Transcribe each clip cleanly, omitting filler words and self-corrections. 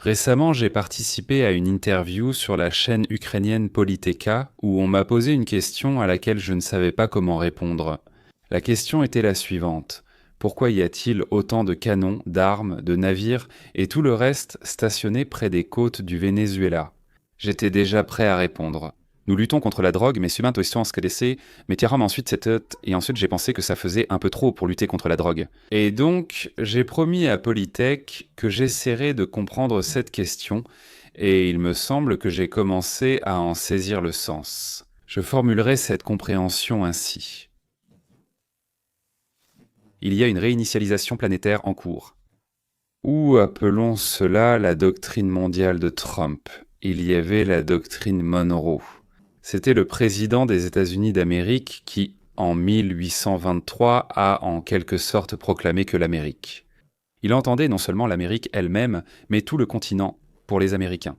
Récemment, j'ai participé à une interview sur la chaîne ukrainienne Politéka où on m'a posé une question à laquelle je ne savais pas comment répondre. La question était la suivante. Pourquoi y a-t-il autant de canons, d'armes, de navires et tout le reste stationnés près des côtes du Venezuela? J'étais déjà prêt à répondre. Nous luttons contre la drogue, mais subito estamos crescer, mais tiram ensuite et ensuite j'ai pensé que ça faisait un peu trop pour lutter contre la drogue. Et donc, j'ai promis à Polytech que j'essaierais de comprendre cette question, et il me semble que j'ai commencé à en saisir le sens. Je formulerai cette compréhension ainsi. Il y a une réinitialisation planétaire en cours. Ou appelons cela la doctrine mondiale de Trump. Il y avait la doctrine Monroe. C'était le président des États-Unis d'Amérique qui, en 1823, a en quelque sorte proclamé que l'Amérique. Il entendait non seulement l'Amérique elle-même, mais tout le continent, pour les Américains.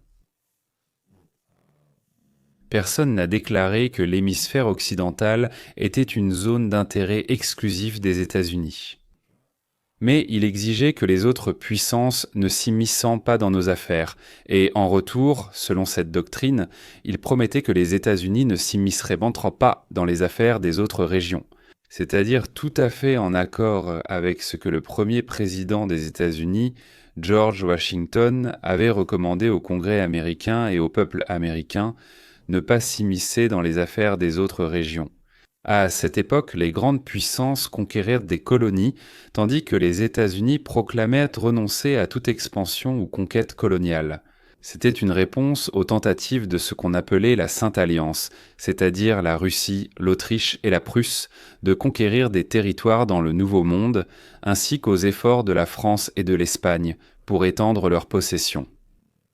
Personne n'a déclaré que l'hémisphère occidental était une zone d'intérêt exclusif des États-Unis. Mais il exigeait que les autres puissances ne s'immisçant pas dans nos affaires, et en retour, selon cette doctrine, il promettait que les États-Unis ne s'immisceraient pas dans les affaires des autres régions, c'est-à-dire tout à fait en accord avec ce que le premier président des États-Unis, George Washington, avait recommandé au Congrès américain et au peuple américain, ne pas s'immiscer dans les affaires des autres régions. À cette époque, les grandes puissances conquérirent des colonies, tandis que les États-Unis proclamaient renoncer à toute expansion ou conquête coloniale. C'était une réponse aux tentatives de ce qu'on appelait la Sainte Alliance, c'est-à-dire la Russie, l'Autriche et la Prusse, de conquérir des territoires dans le Nouveau Monde, ainsi qu'aux efforts de la France et de l'Espagne pour étendre leurs possessions.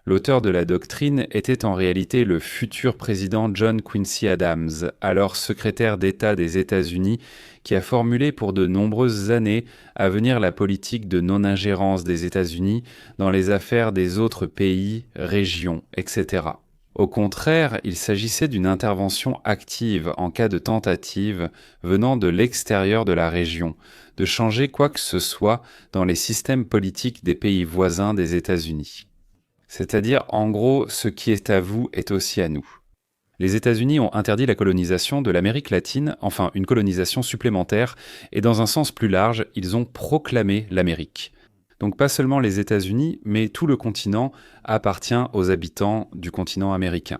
L'auteur de la doctrine était en réalité le futur président John Quincy Adams, alors secrétaire d'État des États-Unis, qui a formulé pour de nombreuses années à venir la politique de non-ingérence des États-Unis dans les affaires des autres pays, régions, etc. Au contraire, il s'agissait d'une intervention active en cas de tentative venant de l'extérieur de la région, de changer quoi que ce soit dans les systèmes politiques des pays voisins des États-Unis. C'est-à-dire, en gros, ce qui est à vous est aussi à nous. Les États-Unis ont interdit la colonisation de l'Amérique latine, enfin une colonisation supplémentaire, et dans un sens plus large, ils ont proclamé l'Amérique. Donc pas seulement les États-Unis, mais tout le continent appartient aux habitants du continent américain.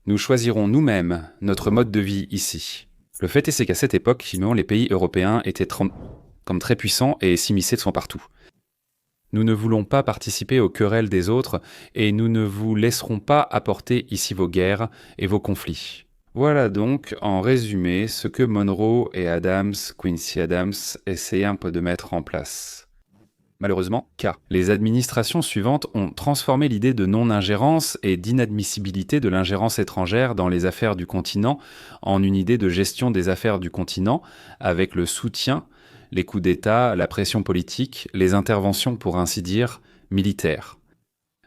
Nous choisirons nous-mêmes notre mode de vie ici. Le fait est qu'à cette époque, finalement, les pays européens étaient comme très puissants et s'immisçaient de son partout. Nous ne voulons pas participer aux querelles des autres et nous ne vous laisserons pas apporter ici vos guerres et vos conflits. Voilà donc, en résumé, ce que Monroe et Quincy Adams, essayaient un peu de mettre en place. Malheureusement, les administrations suivantes ont transformé l'idée de non-ingérence et d'inadmissibilité de l'ingérence étrangère dans les affaires du continent en une idée de gestion des affaires du continent avec le soutien, les coups d'État, la pression politique, les interventions, pour ainsi dire, militaires.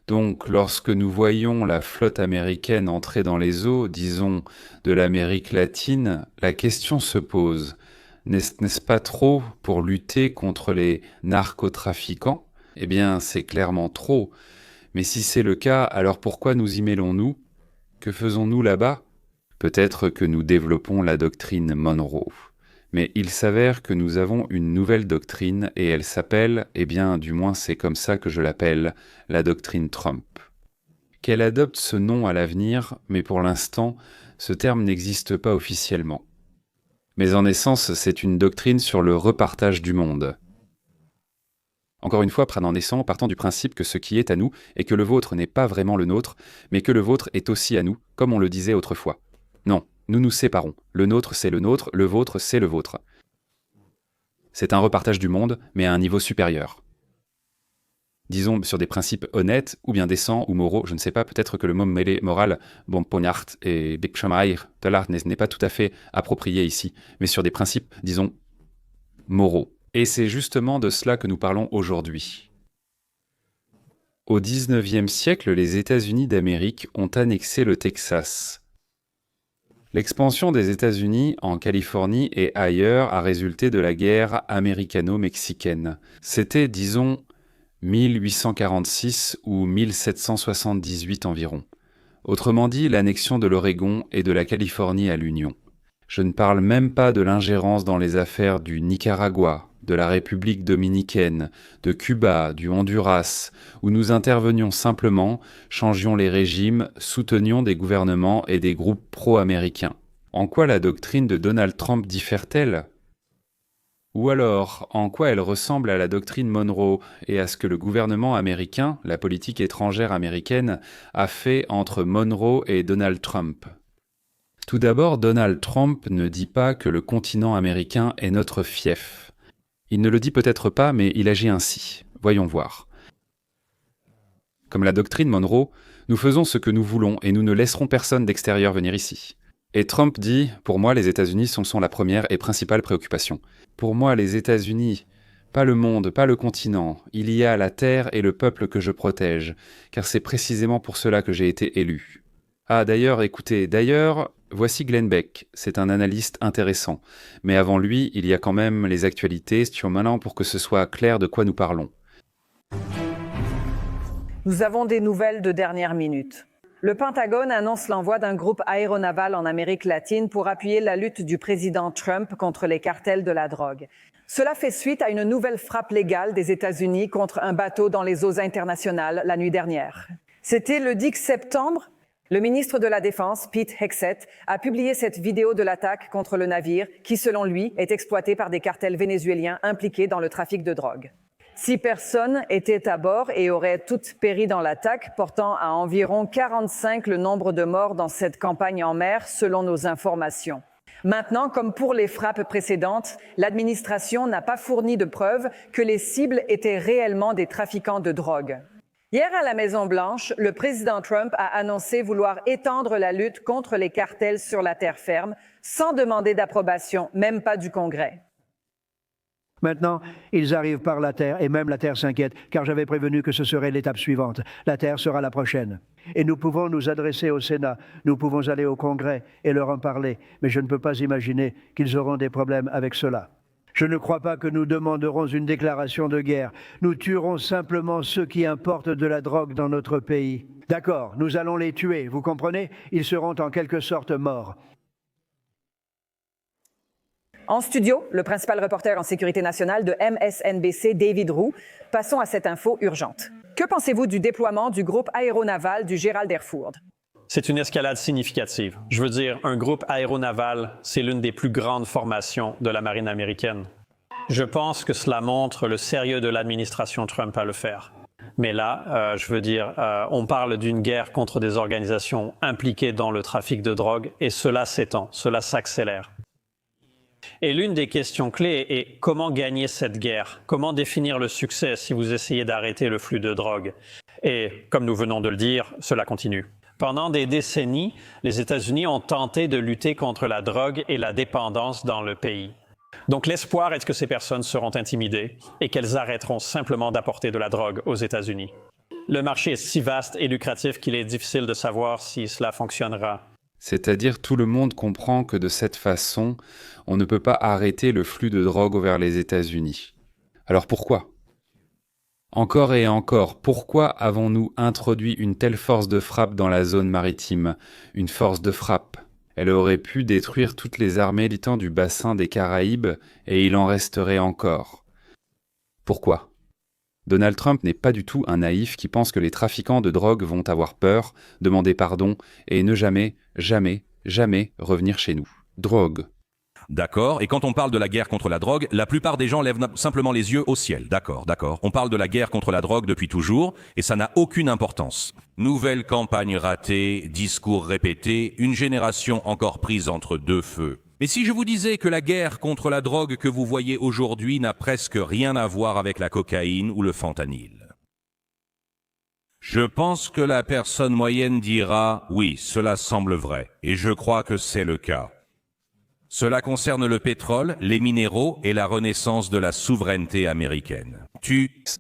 Donc, lorsque nous voyons la flotte américaine entrer dans les eaux, disons, de l'Amérique latine, la question se pose. N'est-ce pas trop pour lutter contre les narcotrafiquants? Eh bien, c'est clairement trop. Mais si c'est le cas, alors pourquoi nous y mêlons-nous? Que faisons-nous là-bas? Peut-être que nous développons la doctrine Monroe. Mais il s'avère que nous avons une nouvelle doctrine et elle s'appelle, eh bien du moins c'est comme ça que je l'appelle, la doctrine Trump. Qu'elle adopte ce nom à l'avenir, mais pour l'instant, ce terme n'existe pas officiellement. Mais en essence, c'est une doctrine sur le repartage du monde. Encore une fois, partant du principe que ce qui est à nous et que le vôtre n'est pas vraiment le nôtre, mais que le vôtre est aussi à nous, comme on le disait autrefois. Non, nous nous séparons. Le nôtre, c'est le nôtre, le vôtre, c'est le vôtre. C'est un repartage du monde, mais à un niveau supérieur. Disons sur des principes honnêtes, ou bien décents, ou moraux, je ne sais pas, peut-être que le mot mêlé moral, bon, pognard et bikshamair, talar n'est pas tout à fait approprié ici, mais sur des principes, disons, moraux. Et c'est justement de cela que nous parlons aujourd'hui. Au XIXe siècle, les États-Unis d'Amérique ont annexé le Texas. L'expansion des États-Unis en Californie et ailleurs a résulté de la guerre américano-mexicaine. C'était, disons, 1846 ou 1778 environ. Autrement dit, l'annexion de l'Oregon et de la Californie à l'Union. Je ne parle même pas de l'ingérence dans les affaires du Nicaragua, de la République dominicaine, de Cuba, du Honduras, où nous intervenions simplement, changions les régimes, soutenions des gouvernements et des groupes pro-américains. En quoi la doctrine de Donald Trump diffère-t-elle ? Ou alors, en quoi elle ressemble à la doctrine Monroe et à ce que le gouvernement américain, la politique étrangère américaine, a fait entre Monroe et Donald Trump ? Tout d'abord, Donald Trump ne dit pas que le continent américain est notre fief. Il ne le dit peut-être pas, mais il agit ainsi. Voyons voir. Comme la doctrine Monroe, nous faisons ce que nous voulons et nous ne laisserons personne d'extérieur venir ici. Et Trump dit « Pour moi, les États-Unis sont la première et principale préoccupation. Pour moi, les États-Unis, pas le monde, pas le continent. Il y a la terre et le peuple que je protège, car c'est précisément pour cela que j'ai été élu. » Ah, écoutez, voici Glenn Beck, c'est un analyste intéressant. Mais avant lui, il y a quand même les actualités, maintenant pour que ce soit clair de quoi nous parlons. Nous avons des nouvelles de dernière minute. Le Pentagone annonce l'envoi d'un groupe aéronaval en Amérique latine pour appuyer la lutte du président Trump contre les cartels de la drogue. Cela fait suite à une nouvelle frappe légale des États-Unis contre un bateau dans les eaux internationales la nuit dernière. C'était le 10 septembre. Le ministre de la Défense, Pete Hegseth, a publié cette vidéo de l'attaque contre le navire qui, selon lui, est exploité par des cartels vénézuéliens impliqués dans le trafic de drogue. 6 personnes étaient à bord et auraient toutes péri dans l'attaque, portant à environ 45 le nombre de morts dans cette campagne en mer, selon nos informations. Maintenant, comme pour les frappes précédentes, l'administration n'a pas fourni de preuves que les cibles étaient réellement des trafiquants de drogue. Hier, à la Maison-Blanche, le président Trump a annoncé vouloir étendre la lutte contre les cartels sur la terre ferme, sans demander d'approbation, même pas du Congrès. Maintenant, ils arrivent par la terre, et même la terre s'inquiète, car j'avais prévenu que ce serait l'étape suivante. La terre sera la prochaine. Et nous pouvons nous adresser au Sénat, nous pouvons aller au Congrès et leur en parler, mais je ne peux pas imaginer qu'ils auront des problèmes avec cela. Je ne crois pas que nous demanderons une déclaration de guerre. Nous tuerons simplement ceux qui importent de la drogue dans notre pays. D'accord, nous allons les tuer, vous comprenez ? Ils seront en quelque sorte morts. En studio, le principal reporter en sécurité nationale de MSNBC, David Roux. Passons à cette info urgente. Que pensez-vous du déploiement du groupe aéronaval du Gerald R. Ford? C'est une escalade significative. Je veux dire, un groupe aéronaval, c'est l'une des plus grandes formations de la marine américaine. Je pense que cela montre le sérieux de l'administration Trump à le faire. Mais là, on parle d'une guerre contre des organisations impliquées dans le trafic de drogue et cela s'étend, cela s'accélère. Et l'une des questions clés est comment gagner cette guerre? Comment définir le succès si vous essayez d'arrêter le flux de drogue? Et comme nous venons de le dire, cela continue. Pendant des décennies, les États-Unis ont tenté de lutter contre la drogue et la dépendance dans le pays. Donc l'espoir est que ces personnes seront intimidées et qu'elles arrêteront simplement d'apporter de la drogue aux États-Unis. Le marché est si vaste et lucratif qu'il est difficile de savoir si cela fonctionnera. C'est-à-dire tout le monde comprend que de cette façon, on ne peut pas arrêter le flux de drogue vers les États-Unis. Alors pourquoi ? Encore et encore, pourquoi avons-nous introduit une telle force de frappe dans la zone maritime? Une force de frappe. Elle aurait pu détruire toutes les armées militantes du bassin des Caraïbes et il en resterait encore. Pourquoi ? Donald Trump n'est pas du tout un naïf qui pense que les trafiquants de drogue vont avoir peur, demander pardon et ne jamais, jamais, jamais revenir chez nous. Drogue. D'accord, et quand on parle de la guerre contre la drogue, la plupart des gens lèvent simplement les yeux au ciel. D'accord. On parle de la guerre contre la drogue depuis toujours, et ça n'a aucune importance. Nouvelle campagne ratée, discours répétés, une génération encore prise entre deux feux. Mais si je vous disais que la guerre contre la drogue que vous voyez aujourd'hui n'a presque rien à voir avec la cocaïne ou le fentanyl? Je pense que la personne moyenne dira « oui, cela semble vrai », et je crois que c'est le cas. Cela concerne le pétrole, les minéraux et la renaissance de la souveraineté américaine.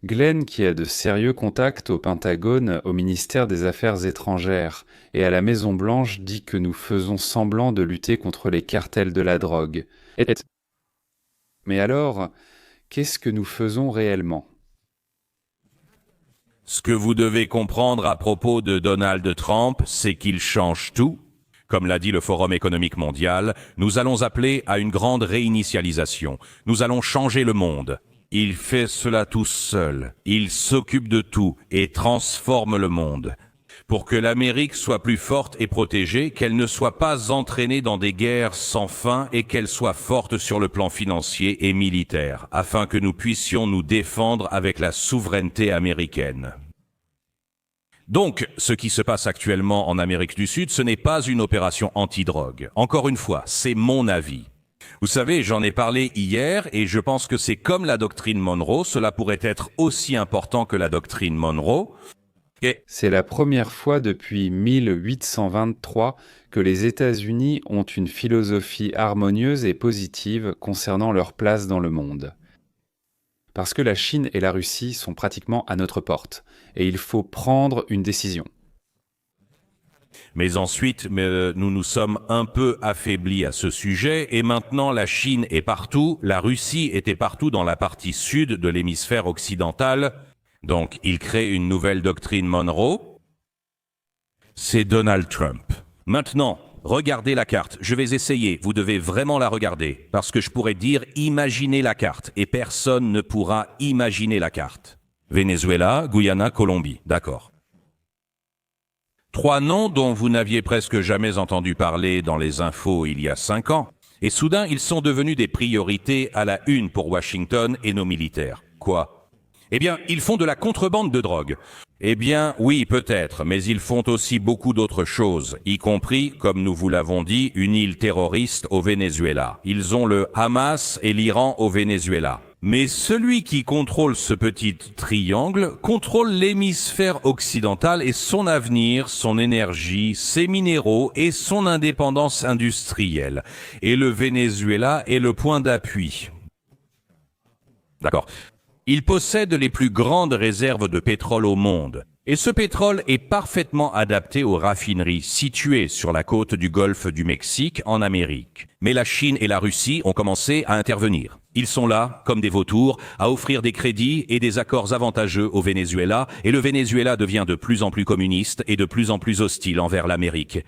Glenn, qui a de sérieux contacts au Pentagone, au ministère des Affaires étrangères et à la Maison-Blanche, dit que nous faisons semblant de lutter contre les cartels de la drogue. Mais alors, qu'est-ce que nous faisons réellement ? que vous devez comprendre à propos de Donald Trump, c'est qu'il change tout. Comme l'a dit le Forum économique mondial, nous allons appeler à une grande réinitialisation. Nous allons changer le monde. Il fait cela tout seul. Il s'occupe de tout et transforme le monde. Pour que l'Amérique soit plus forte et protégée, qu'elle ne soit pas entraînée dans des guerres sans fin et qu'elle soit forte sur le plan financier et militaire, afin que nous puissions nous défendre avec la souveraineté américaine. Donc, ce qui se passe actuellement en Amérique du Sud, ce n'est pas une opération anti-drogue. Encore une fois, c'est mon avis. Vous savez, j'en ai parlé hier et je pense que c'est comme la doctrine Monroe, cela pourrait être aussi important que la doctrine Monroe. C'est la première fois depuis 1823 que les États-Unis ont une philosophie harmonieuse et positive concernant leur place dans le monde. Parce que la Chine et la Russie sont pratiquement à notre porte, et il faut prendre une décision. Mais ensuite, nous nous sommes un peu affaiblis à ce sujet, et maintenant la Chine est partout, la Russie était partout dans la partie sud de l'hémisphère occidental. Donc, il crée une nouvelle doctrine Monroe. C'est Donald Trump. Maintenant, regardez la carte. Je vais essayer. Vous devez vraiment la regarder. Parce que je pourrais dire imaginez la carte. Et personne ne pourra imaginer la carte. Venezuela, Guyana, Colombie. D'accord. 3 noms dont vous n'aviez presque jamais entendu parler dans les infos il y a 5 ans. Et soudain, ils sont devenus des priorités à la une pour Washington et nos militaires. Quoi ? Eh bien, ils font de la contrebande de drogue. Eh bien, oui, peut-être, mais ils font aussi beaucoup d'autres choses, y compris, comme nous vous l'avons dit, une île terroriste au Venezuela. Ils ont le Hamas et l'Iran au Venezuela. Mais celui qui contrôle ce petit triangle contrôle l'hémisphère occidental et son avenir, son énergie, ses minéraux et son indépendance industrielle. Et le Venezuela est le point d'appui. D'accord. Il possède les plus grandes réserves de pétrole au monde. Et ce pétrole est parfaitement adapté aux raffineries situées sur la côte du golfe du Mexique en Amérique. Mais la Chine et la Russie ont commencé à intervenir. Ils sont là, comme des vautours, à offrir des crédits et des accords avantageux au Venezuela, et le Venezuela devient de plus en plus communiste et de plus en plus hostile envers l'Amérique.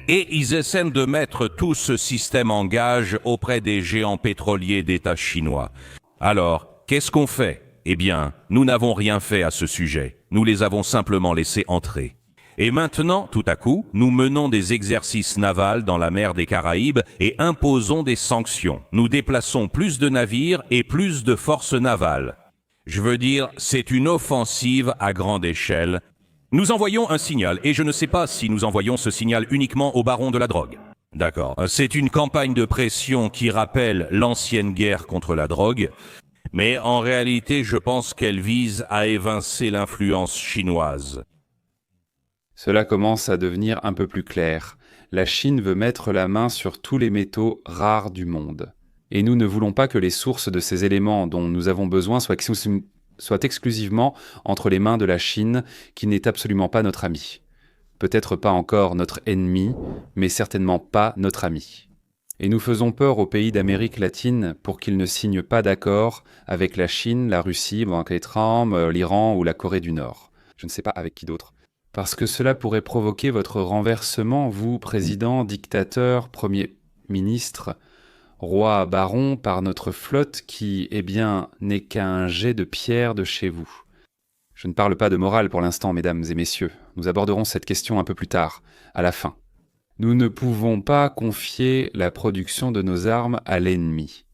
Et ils essaient de mettre tout ce système en gage auprès des géants pétroliers d'État chinois. Alors, qu'est-ce qu'on fait ? Eh bien, nous n'avons rien fait à ce sujet. Nous les avons simplement laissés entrer. Et maintenant, tout à coup, nous menons des exercices navals dans la mer des Caraïbes et imposons des sanctions. Nous déplaçons plus de navires et plus de forces navales. Je veux dire, c'est une offensive à grande échelle. Nous envoyons un signal, et je ne sais pas si nous envoyons ce signal uniquement aux barons de la drogue. D'accord. C'est une campagne de pression qui rappelle l'ancienne guerre contre la drogue. Mais en réalité, je pense qu'elle vise à évincer l'influence chinoise. Cela commence à devenir un peu plus clair. La Chine veut mettre la main sur tous les métaux rares du monde. Et nous ne voulons pas que les sources de ces éléments dont nous avons besoin soient exclusivement entre les mains de la Chine, qui n'est absolument pas notre ami. Peut-être pas encore notre ennemi, mais certainement pas notre ami. Et nous faisons peur aux pays d'Amérique latine pour qu'ils ne signent pas d'accord avec la Chine, la Russie, l'Iran ou la Corée du Nord. Je ne sais pas avec qui d'autre. Parce que cela pourrait provoquer votre renversement, vous, président, dictateur, premier ministre, roi, baron, par notre flotte qui, eh bien, n'est qu'un jet de pierre de chez vous. Je ne parle pas de morale pour l'instant, mesdames et messieurs. Nous aborderons cette question un peu plus tard, à la fin. Nous ne pouvons pas confier la production de nos armes à l'ennemi.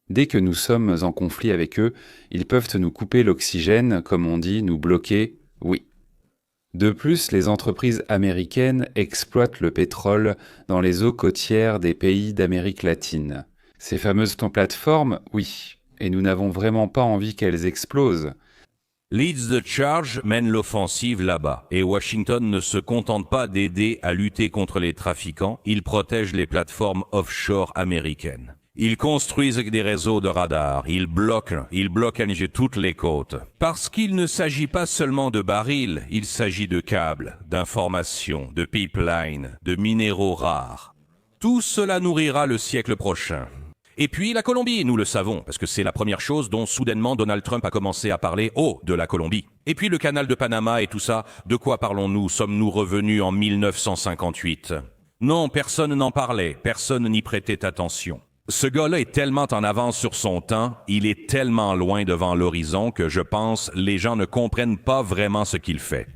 Dès que nous sommes en conflit avec eux, ils peuvent nous couper l'oxygène, comme on dit, nous bloquer, oui. De plus, les entreprises américaines exploitent le pétrole dans les eaux côtières des pays d'Amérique latine. Ces fameuses plateformes, oui, et nous n'avons vraiment pas envie qu'elles explosent. Leads the Charge mène l'offensive là-bas, et Washington ne se contente pas d'aider à lutter contre les trafiquants, il protège les plateformes offshore américaines. Ils construisent des réseaux de radars, ils bloquent toutes les côtes. Parce qu'il ne s'agit pas seulement de barils, il s'agit de câbles, d'informations, de pipelines, de minéraux rares. Tout cela nourrira le siècle prochain. Et puis la Colombie, nous le savons, parce que c'est la première chose dont soudainement Donald Trump a commencé à parler, de la Colombie. Et puis le canal de Panama et tout ça, de quoi parlons-nous? Sommes-nous revenus en 1958? Non, personne n'en parlait, personne n'y prêtait attention. Ce gars-là est tellement en avance sur son temps, il est tellement loin devant l'horizon que je pense les gens ne comprennent pas vraiment ce qu'il fait.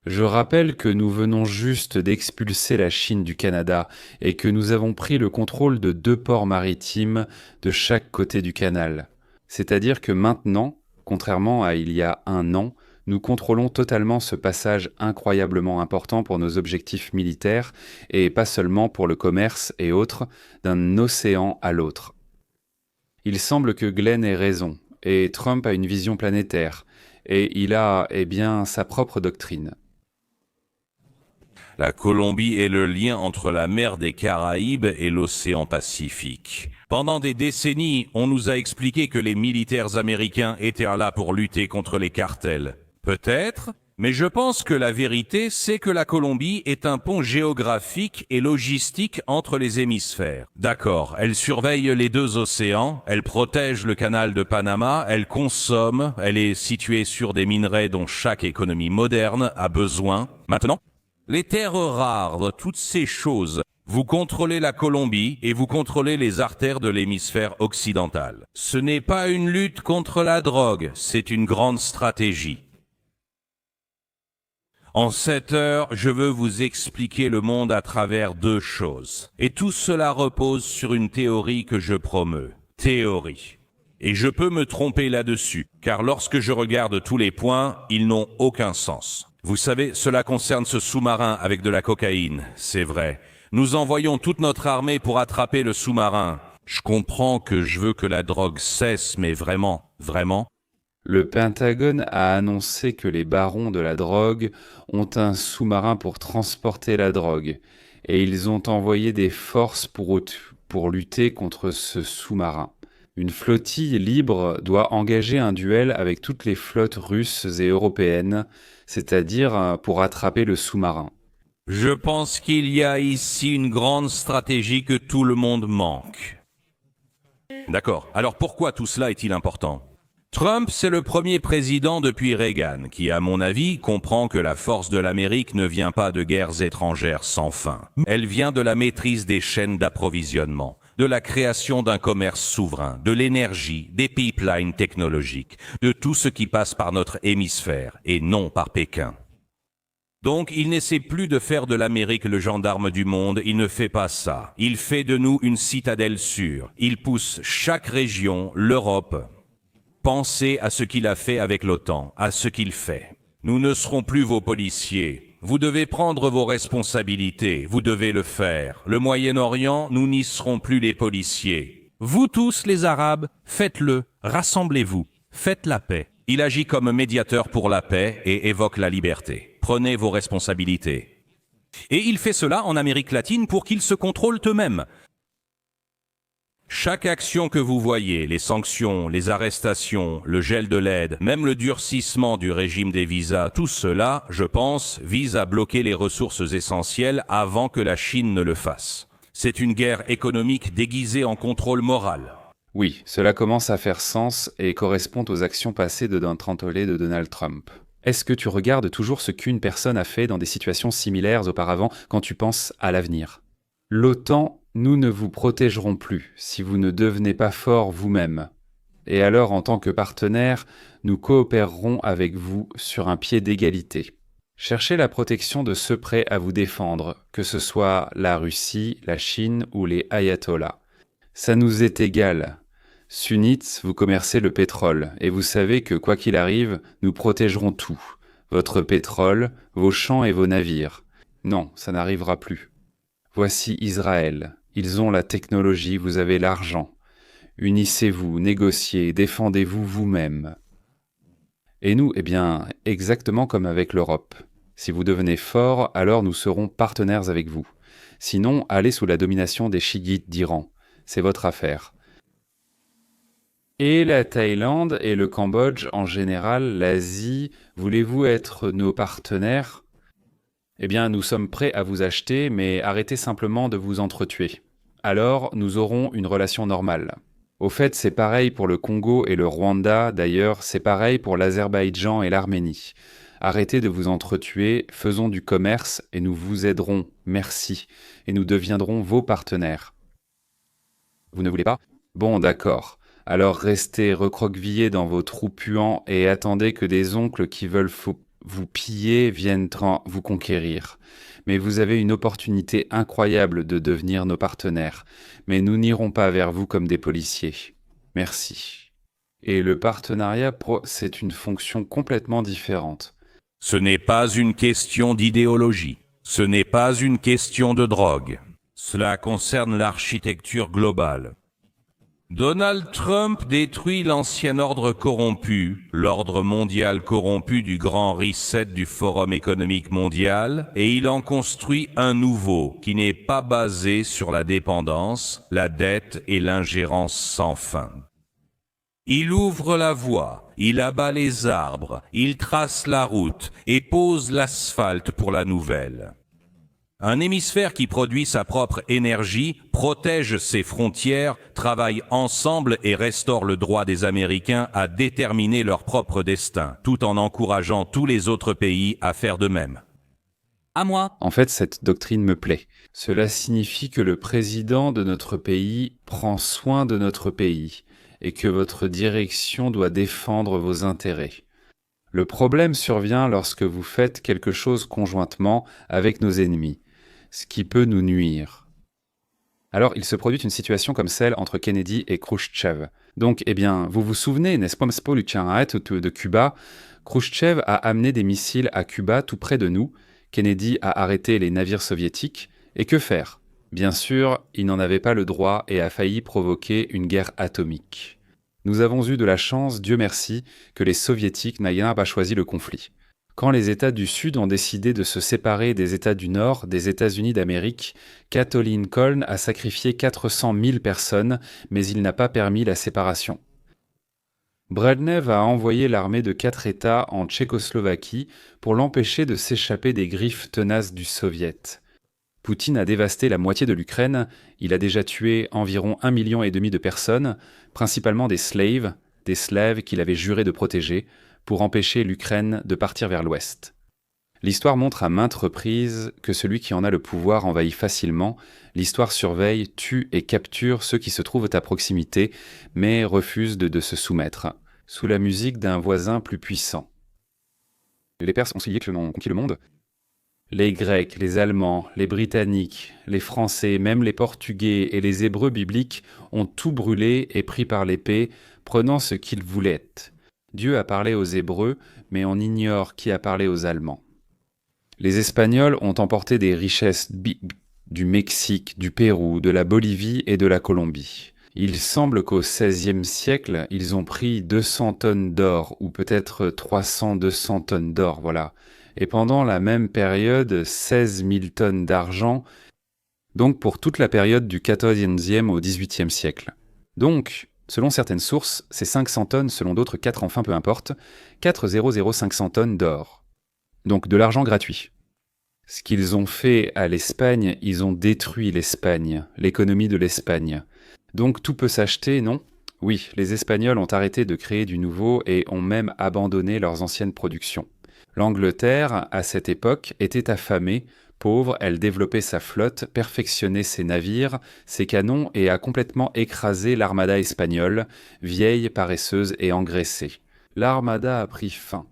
Je rappelle que nous venons juste d'expulser la Chine du Canada et que nous avons pris le contrôle de 2 ports maritimes de chaque côté du canal. C'est-à-dire que maintenant, contrairement à il y a 1 an, nous contrôlons totalement ce passage incroyablement important pour nos objectifs militaires et pas seulement pour le commerce et autres, d'un océan à l'autre. Il semble que Glenn ait raison et Trump a une vision planétaire et il a, sa propre doctrine. La Colombie est le lien entre la mer des Caraïbes et l'océan Pacifique. Pendant des décennies, on nous a expliqué que les militaires américains étaient là pour lutter contre les cartels. Peut-être, mais je pense que la vérité, c'est que la Colombie est un pont géographique et logistique entre les hémisphères. D'accord, elle surveille les 2 océans, elle protège le canal de Panama, elle consomme, elle est située sur des minerais dont chaque économie moderne a besoin. Maintenant, les terres rares, toutes ces choses, vous contrôlez la Colombie et vous contrôlez les artères de l'hémisphère occidental. Ce n'est pas une lutte contre la drogue, c'est une grande stratégie. En 7 heures, je veux vous expliquer le monde à travers 2 choses. Et tout cela repose sur une théorie que je promeus. Théorie. Et je peux me tromper là-dessus, car lorsque je regarde tous les points, ils n'ont aucun sens. Vous savez, cela concerne ce sous-marin avec de la cocaïne, c'est vrai. Nous envoyons toute notre armée pour attraper le sous-marin. Je comprends que je veux que la drogue cesse, mais vraiment? Le Pentagone a annoncé que les barons de la drogue ont un sous-marin pour transporter la drogue, et ils ont envoyé des forces pour lutter contre ce sous-marin. Une flottille libre doit engager un duel avec toutes les flottes russes et européennes, c'est-à-dire pour attraper le sous-marin. Je pense qu'il y a ici une grande stratégie que tout le monde manque. D'accord, alors pourquoi tout cela est-il important ? Trump, c'est le premier président depuis Reagan qui, à mon avis, comprend que la force de l'Amérique ne vient pas de guerres étrangères sans fin. Elle vient de la maîtrise des chaînes d'approvisionnement, de la création d'un commerce souverain, de l'énergie, des pipelines technologiques, de tout ce qui passe par notre hémisphère et non par Pékin. Donc, il n'essaie plus de faire de l'Amérique le gendarme du monde, il ne fait pas ça. Il fait de nous une citadelle sûre. Il pousse chaque région, l'Europe. Pensez à ce qu'il a fait avec l'OTAN, à ce qu'il fait. Nous ne serons plus vos policiers. Vous devez prendre vos responsabilités, vous devez le faire. Le Moyen-Orient, nous n'y serons plus les policiers. Vous tous, les Arabes, faites-le, rassemblez-vous, faites la paix. Il agit comme médiateur pour la paix et évoque la liberté. Prenez vos responsabilités. Et il fait cela en Amérique latine pour qu'ils se contrôlent eux-mêmes. Chaque action que vous voyez, les sanctions, les arrestations, le gel de l'aide, même le durcissement du régime des visas, tout cela, je pense, vise à bloquer les ressources essentielles avant que la Chine ne le fasse. C'est une guerre économique déguisée en contrôle moral. Oui, cela commence à faire sens et correspond aux actions passées d'un trentolé de Donald Trump. Est-ce que tu regardes toujours ce qu'une personne a fait dans des situations similaires auparavant quand tu penses à l'avenir ? L'OTAN, nous ne vous protégerons plus si vous ne devenez pas fort vous-même. Et alors, en tant que partenaire, nous coopérerons avec vous sur un pied d'égalité. Cherchez la protection de ceux prêts à vous défendre, que ce soit la Russie, la Chine ou les ayatollahs. Ça nous est égal. Sunnites, vous commercez le pétrole, et vous savez que quoi qu'il arrive, nous protégerons tout. Votre pétrole, vos champs et vos navires. Non, ça n'arrivera plus. Voici Israël. Ils ont la technologie, vous avez l'argent. Unissez-vous, négociez, défendez-vous vous-même. Et nous, exactement comme avec l'Europe. Si vous devenez fort, alors nous serons partenaires avec vous. Sinon, allez sous la domination des chiites d'Iran. C'est votre affaire. Et la Thaïlande et le Cambodge, en général, l'Asie, voulez-vous être nos partenaires ? Nous sommes prêts à vous acheter, mais arrêtez simplement de vous entretuer. alors nous aurons une relation normale. Au fait, c'est pareil pour le Congo et le Rwanda, d'ailleurs, c'est pareil pour l'Azerbaïdjan et l'Arménie. Arrêtez de vous entretuer, faisons du commerce et nous vous aiderons, merci, et nous deviendrons vos partenaires. Vous ne voulez pas? Bon, d'accord. Alors restez recroquevillés dans vos trous puants et attendez que des oncles qui veulent vous piller viennent vous conquérir. Mais vous avez une opportunité incroyable de devenir nos partenaires. Mais nous n'irons pas vers vous comme des policiers. Merci. Et le partenariat, c'est une fonction complètement différente. Ce n'est pas une question d'idéologie. Ce n'est pas une question de drogue. Cela concerne l'architecture globale. Donald Trump détruit l'ancien ordre corrompu, l'ordre mondial corrompu du grand reset du Forum économique mondial, et il en construit un nouveau qui n'est pas basé sur la dépendance, la dette et l'ingérence sans fin. Il ouvre la voie, il abat les arbres, il trace la route et pose l'asphalte pour la nouvelle. Un hémisphère qui produit sa propre énergie, protège ses frontières, travaille ensemble et restaure le droit des Américains à déterminer leur propre destin, tout en encourageant tous les autres pays à faire de même. À moi. En fait, cette doctrine me plaît. Cela signifie que le président de notre pays prend soin de notre pays et que votre direction doit défendre vos intérêts. Le problème survient lorsque vous faites quelque chose conjointement avec nos ennemis, ce qui peut nous nuire. Alors, il se produit une situation comme celle entre Kennedy et Khrouchtchev. Donc, eh bien, vous vous souvenez, n'est-ce pas, de Cuba? Khrouchtchev a amené des missiles à Cuba tout près de nous, Kennedy a arrêté les navires soviétiques, et que faire? Bien sûr, il n'en avait pas le droit et a failli provoquer une guerre atomique. Nous avons eu de la chance, Dieu merci, que les soviétiques n'aient pas choisi le conflit. Quand les États du Sud ont décidé de se séparer des États du Nord, des États-Unis d'Amérique, Cato Lincoln a sacrifié 400 000 personnes, mais il n'a pas permis la séparation. Brezhnev a envoyé l'armée de 4 États en Tchécoslovaquie pour l'empêcher de s'échapper des griffes tenaces du Soviet. Poutine a dévasté la moitié de l'Ukraine, il a déjà tué environ 1,5 million de personnes, principalement des slaves qu'il avait juré de protéger, pour empêcher l'Ukraine de partir vers l'ouest. L'histoire montre à maintes reprises que celui qui en a le pouvoir envahit facilement, l'histoire surveille, tue et capture ceux qui se trouvent à proximité, mais refuse de se soumettre, sous la musique d'un voisin plus puissant. Les Perses ont conquis le monde. Les Grecs, les Allemands, les Britanniques, les Français, même les Portugais et les Hébreux bibliques ont tout brûlé et pris par l'épée, prenant ce qu'ils voulaient. Dieu a parlé aux Hébreux, mais on ignore qui a parlé aux Allemands. Les Espagnols ont emporté des richesses du Mexique, du Pérou, de la Bolivie et de la Colombie. Il semble qu'au XVIe siècle, ils ont pris 200 tonnes d'or, ou peut-être 200 tonnes d'or, voilà. Et pendant la même période, 16 000 tonnes d'argent, donc pour toute la période du XIVe au XVIIIe siècle. Donc, selon certaines sources, c'est 500 tonnes, selon d'autres 4, enfin peu importe, 500 tonnes d'or. Donc de l'argent gratuit. Ce qu'ils ont fait à l'Espagne, ils ont détruit l'Espagne, l'économie de l'Espagne. Donc tout peut s'acheter, non? Oui, les Espagnols ont arrêté de créer du nouveau et ont même abandonné leurs anciennes productions. L'Angleterre, à cette époque, était affamée, pauvre, elle développait sa flotte, perfectionnait ses navires, ses canons et a complètement écrasé l'armada espagnole, vieille, paresseuse et engraissée. L'armada a pris fin.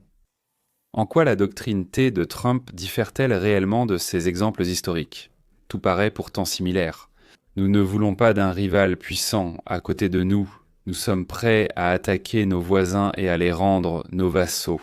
En quoi la doctrine T de Trump diffère-t-elle réellement de ces exemples historiques? Tout paraît pourtant similaire. Nous ne voulons pas d'un rival puissant à côté de nous. Nous sommes prêts à attaquer nos voisins et à les rendre nos vassaux.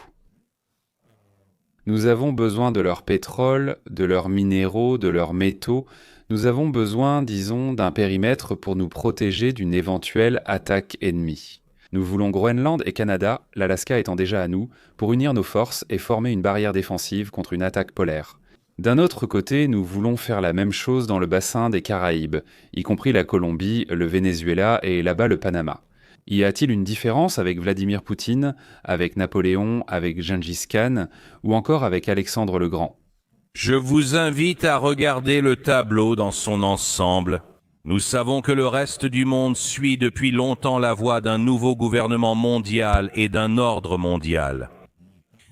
Nous avons besoin de leur pétrole, de leurs minéraux, de leurs métaux. Nous avons besoin, disons, d'un périmètre pour nous protéger d'une éventuelle attaque ennemie. Nous voulons Groenland et Canada, l'Alaska étant déjà à nous, pour unir nos forces et former une barrière défensive contre une attaque polaire. D'un autre côté, nous voulons faire la même chose dans le bassin des Caraïbes, y compris la Colombie, le Venezuela et là-bas le Panama. Y a-t-il une différence avec Vladimir Poutine, avec Napoléon, avec Gengis Khan ou encore avec Alexandre le Grand? Je vous invite à regarder le tableau dans son ensemble. Nous savons que le reste du monde suit depuis longtemps la voie d'un nouveau gouvernement mondial et d'un ordre mondial.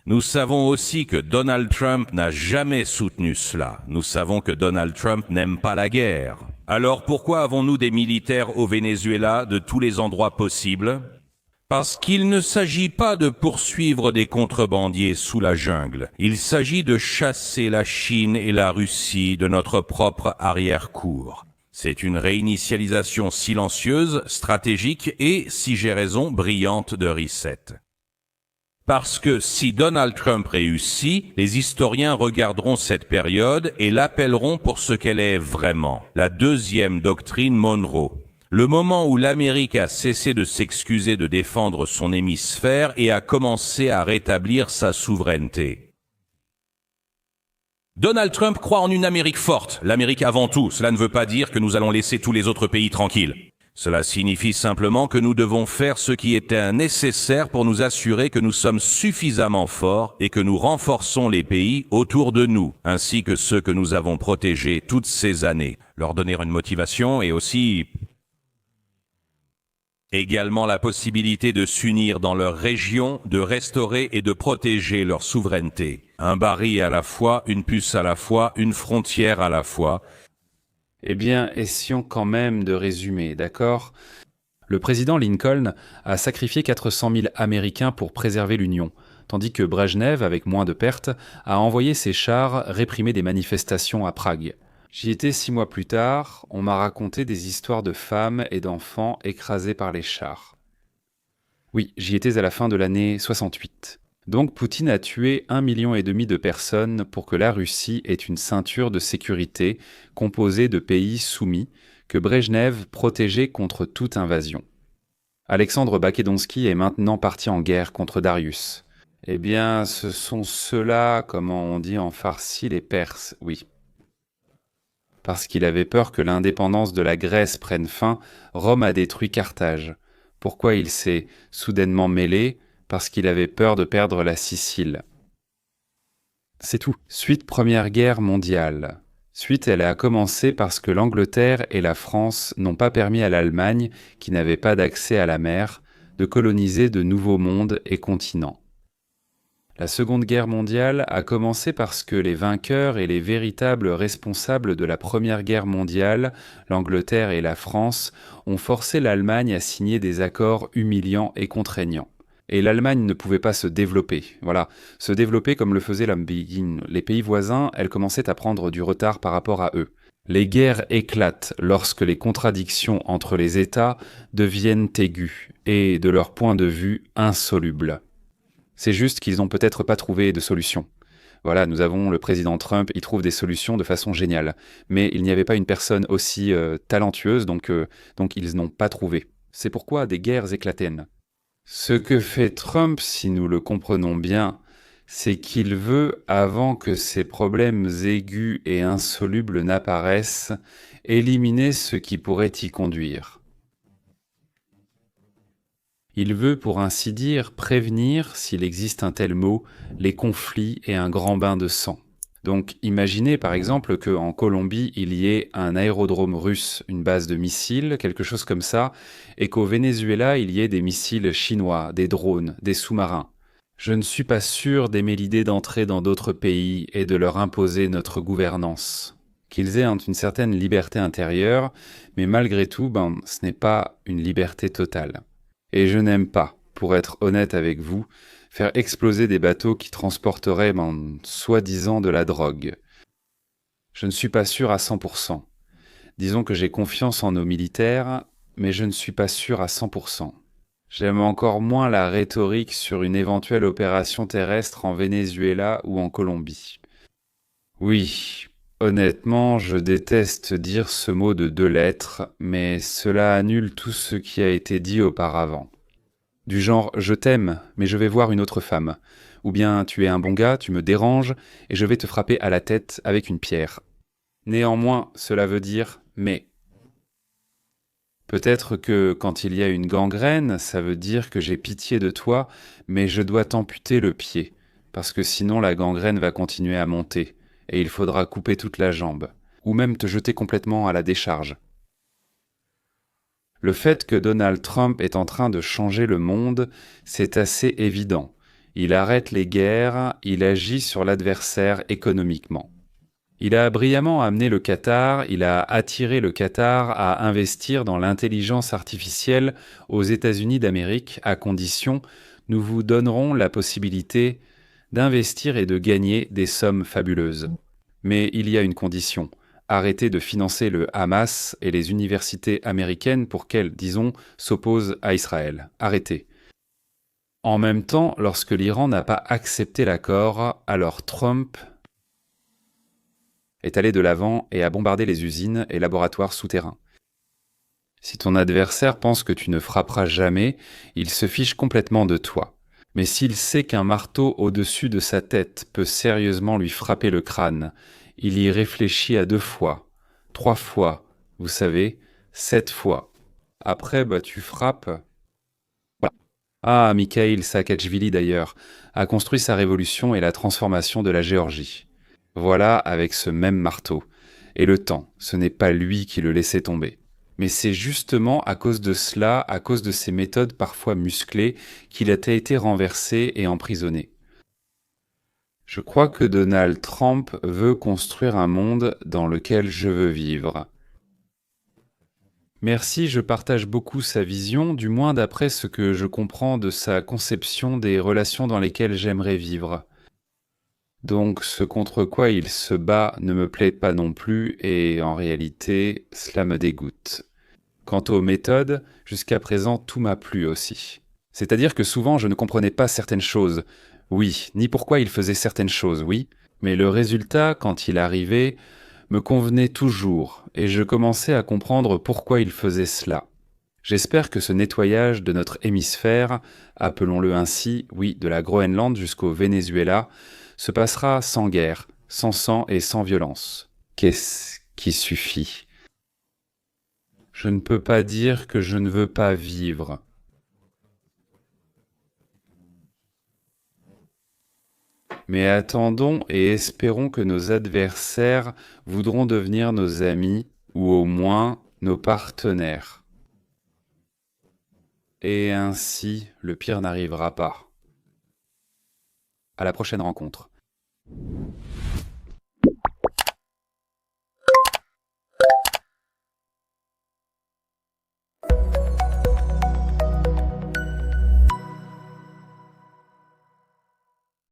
Nous savons aussi que Donald Trump n'a jamais soutenu cela. Nous savons que Donald Trump n'aime pas la guerre. Alors pourquoi avons-nous des militaires au Venezuela de tous les endroits possibles ? Parce qu'il ne s'agit pas de poursuivre des contrebandiers sous la jungle. Il s'agit de chasser la Chine et la Russie de notre propre arrière-cour. C'est une réinitialisation silencieuse, stratégique et, si j'ai raison, brillante de Reset. Parce que si Donald Trump réussit, les historiens regarderont cette période et l'appelleront pour ce qu'elle est vraiment, la deuxième doctrine Monroe. Le moment où l'Amérique a cessé de s'excuser de défendre son hémisphère et a commencé à rétablir sa souveraineté. Donald Trump croit en une Amérique forte, l'Amérique avant tout. Cela ne veut pas dire que nous allons laisser tous les autres pays tranquilles. Cela signifie simplement que nous devons faire ce qui était nécessaire pour nous assurer que nous sommes suffisamment forts et que nous renforçons les pays autour de nous, ainsi que ceux que nous avons protégés toutes ces années. Leur donner une motivation et aussi également la possibilité de s'unir dans leur région, de restaurer et de protéger leur souveraineté. Un baril à la fois, une puce à la fois, une frontière à la fois. Eh bien, essayons quand même de résumer, d'accord ? Le président Lincoln a sacrifié 400 000 Américains pour préserver l'Union, tandis que Brejnev, avec moins de pertes, a envoyé ses chars réprimer des manifestations à Prague. J'y étais 6 mois plus tard, on m'a raconté des histoires de femmes et d'enfants écrasés par les chars. Oui, j'y étais à la fin de l'année 68. Donc Poutine a tué 1,5 million de personnes pour que la Russie ait une ceinture de sécurité composée de pays soumis que Brejnev protégeait contre toute invasion. Alexandre Makedonsky est maintenant parti en guerre contre Darius. Eh bien, ce sont ceux-là, comment on dit en farsi, les Perses, oui. Parce qu'il avait peur que l'indépendance de la Grèce prenne fin, Rome a détruit Carthage. Pourquoi il s'est soudainement mêlé ? Parce qu'il avait peur de perdre la Sicile. C'est tout. Suite Première Guerre mondiale. Suite, elle a commencé parce que l'Angleterre et la France n'ont pas permis à l'Allemagne, qui n'avait pas d'accès à la mer, de coloniser de nouveaux mondes et continents. La Seconde Guerre mondiale a commencé parce que les vainqueurs et les véritables responsables de la Première Guerre mondiale, l'Angleterre et la France, ont forcé l'Allemagne à signer des accords humiliants et contraignants. Et l'Allemagne ne pouvait pas se développer. Voilà, se développer comme le faisait les pays voisins, elle commençait à prendre du retard par rapport à eux. Les guerres éclatent lorsque les contradictions entre les États deviennent aiguës et, de leur point de vue, insolubles. C'est juste qu'ils n'ont peut-être pas trouvé de solution. Voilà, nous avons le président Trump, il trouve des solutions de façon géniale. Mais il n'y avait pas une personne aussi talentueuse, donc ils n'ont pas trouvé. C'est pourquoi des guerres éclataient. Ce que fait Trump, si nous le comprenons bien, c'est qu'il veut, avant que ces problèmes aigus et insolubles n'apparaissent, éliminer ce qui pourrait y conduire. Il veut, pour ainsi dire, prévenir, s'il existe un tel mot, les conflits et un grand bain de sang. Donc imaginez par exemple qu'en Colombie, il y ait un aérodrome russe, une base de missiles, quelque chose comme ça, et qu'au Venezuela, il y ait des missiles chinois, des drones, des sous-marins. Je ne suis pas sûr d'aimer l'idée d'entrer dans d'autres pays et de leur imposer notre gouvernance. Qu'ils aient une certaine liberté intérieure, mais malgré tout, ce n'est pas une liberté totale. Et je n'aime pas, pour être honnête avec vous, faire exploser des bateaux qui transporteraient, soi-disant, de la drogue. Je ne suis pas sûr à 100%. Disons que j'ai confiance en nos militaires, mais je ne suis pas sûr à 100%. J'aime encore moins la rhétorique sur une éventuelle opération terrestre en Venezuela ou en Colombie. Oui, honnêtement, je déteste dire ce mot de 2 lettres, mais cela annule tout ce qui a été dit auparavant. Du genre « je t'aime, mais je vais voir une autre femme » ou bien « tu es un bon gars, tu me déranges, et je vais te frapper à la tête avec une pierre ». Néanmoins, cela veut dire « mais ». Peut-être que quand il y a une gangrène, ça veut dire que j'ai pitié de toi, mais je dois t'amputer le pied, parce que sinon la gangrène va continuer à monter, et il faudra couper toute la jambe, ou même te jeter complètement à la décharge. Le fait que Donald Trump est en train de changer le monde, c'est assez évident. Il arrête les guerres, il agit sur l'adversaire économiquement. Il a brillamment amené le Qatar, il a attiré le Qatar à investir dans l'intelligence artificielle aux États-Unis d'Amérique, à condition, nous vous donnerons la possibilité d'investir et de gagner des sommes fabuleuses. Mais il y a une condition. Arrêter de financer le Hamas et les universités américaines pour qu'elles, disons, s'opposent à Israël. Arrêtez. En même temps, lorsque l'Iran n'a pas accepté l'accord, alors Trump est allé de l'avant et a bombardé les usines et laboratoires souterrains. Si ton adversaire pense que tu ne frapperas jamais, il se fiche complètement de toi. Mais s'il sait qu'un marteau au-dessus de sa tête peut sérieusement lui frapper le crâne, il y réfléchit à 2 fois, 3 fois, vous savez, 7 fois. Après, tu frappes. Voilà. Ah, Mikhail Saakachvili d'ailleurs, a construit sa révolution et la transformation de la Géorgie. Voilà avec ce même marteau. Et le temps, ce n'est pas lui qui le laissait tomber. Mais c'est justement à cause de cela, à cause de ses méthodes parfois musclées, qu'il a été renversé et emprisonné. Je crois que Donald Trump veut construire un monde dans lequel je veux vivre. Merci, je partage beaucoup sa vision, du moins d'après ce que je comprends de sa conception des relations dans lesquelles j'aimerais vivre. Donc ce contre quoi il se bat ne me plaît pas non plus et en réalité, cela me dégoûte. Quant aux méthodes, jusqu'à présent tout m'a plu aussi. C'est-à-dire que souvent je ne comprenais pas certaines choses, oui, ni pourquoi il faisait certaines choses, oui, mais le résultat, quand il arrivait, me convenait toujours et je commençais à comprendre pourquoi il faisait cela. J'espère que ce nettoyage de notre hémisphère, appelons-le ainsi, oui, de la Groenland jusqu'au Venezuela, se passera sans guerre, sans sang et sans violence. Qu'est-ce qui suffit ? Je ne peux pas dire que je ne veux pas vivre. Mais attendons et espérons que nos adversaires voudront devenir nos amis ou au moins nos partenaires. Et ainsi, le pire n'arrivera pas. À la prochaine rencontre.